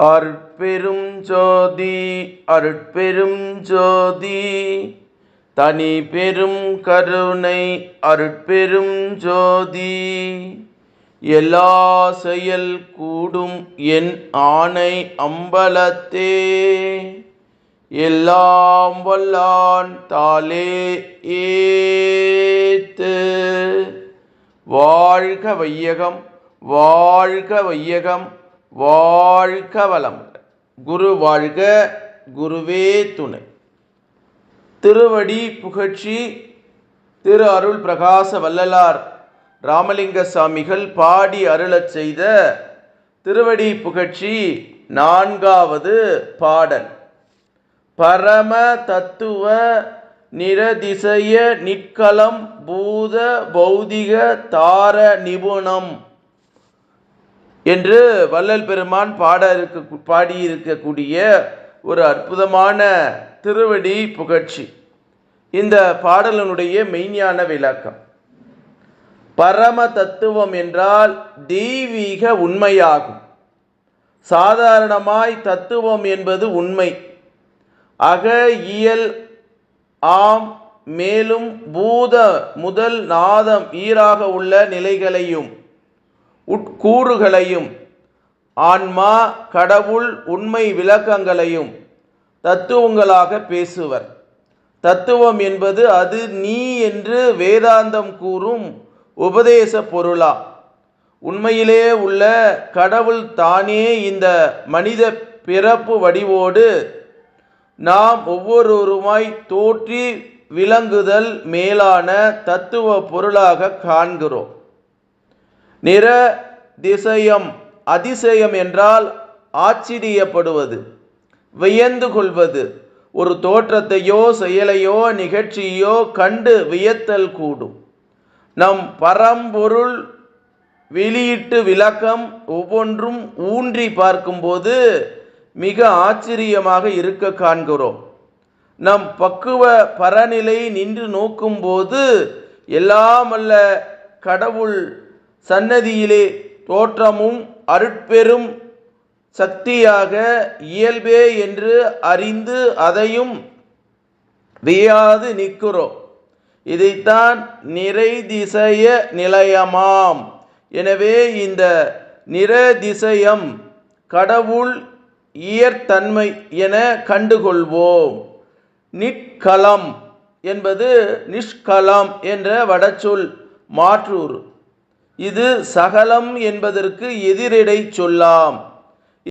அருட்பெரும் ஜோதி அருட்பெரும் ஜோதி தனி பெரும் கருணை அருட்பெரும் ஜோதி எல்லா செயல் கூடும் என் ஆணை அம்பலத்தே எல்லாம் வல்லான் தாளே ஏத்து. வாழ்க வையகம் வாழ்க வையகம் வாழ்க வளம். குரு வாழ்க குருவே துணை. திருவடி புகழ்ச்சி திரு அருள் பிரகாச வள்ளலார் ராமலிங்க சாமிகள் பாடி அருளச் செய்த திருவடி புகழ்ச்சி 4வது பாடல். பரம தத்துவ நிரதிசய நிற்கலம் பூத பௌதிக தார நிபுணம் என்று வள்ளல் பெருமான் பாடியிருக்கக்கூடிய ஒரு அற்புதமான திருவடி புகழ்ச்சி. இந்த பாடலினுடைய மெய்ஞான விளக்கம். பரம தத்துவம் என்றால் தெய்வீக உண்மையாகும். சாதாரணமாய் தத்துவம் என்பது உண்மை, அக இயல் ஆம். மேலும் பூத முதல் நாதம் ஈராக உள்ள நிலைகளையும் உட்கூறுகளையும் ஆன்மா கடவுள் உண்மை விளக்கங்களையும் தத்துவங்களாக பேசுவர். தத்துவம் என்பது அது நீ என்று வேதாந்தம் கூறும் உபதேச பொருளா. உண்மையிலே உள்ள கடவுள் தானே இந்த மனித பிறப்பு வடிவோடு நாம் ஒவ்வொருவருமாய் தோற்றி விளங்குதல் மேலான தத்துவ பொருளாக காண்கிறோம். நிரதிசயம், அதிசயம் என்றால் ஆச்சரியப்படுவது, வியந்து கொள்வது. ஒரு தோற்றத்தையோ செயலையோ நிகழ்ச்சியோ கண்டு வியத்தல் கூடும். நம் பரம்பொருள் வெளியீட்டு விளக்கம் ஒவ்வொன்றும் ஊன்றி பார்க்கும்போது மிக ஆச்சரியமாக இருக்க காண்கிறோம். நம் பக்குவ பரநிலை நின்று நோக்கும்போது எல்லாமல்ல கடவுள் சன்னதியிலே தோற்றமும் அருட்பெரும் சக்தியாக இயல்பே என்று அறிந்து அதையும் வியாது நிற்கிறோம். இதைத்தான் நிறைதிசய நிலையமாம். எனவே இந்த நிரதிசயம் கடவுள் இயற்தன்மை என கண்டுகொள்வோம். நிற்கலம் என்பது நிஷ்கலம் என்ற வடச்சொல் மாற்றூர். இது சகலம் என்பதற்கு எதிரிடை சொல்லாம்.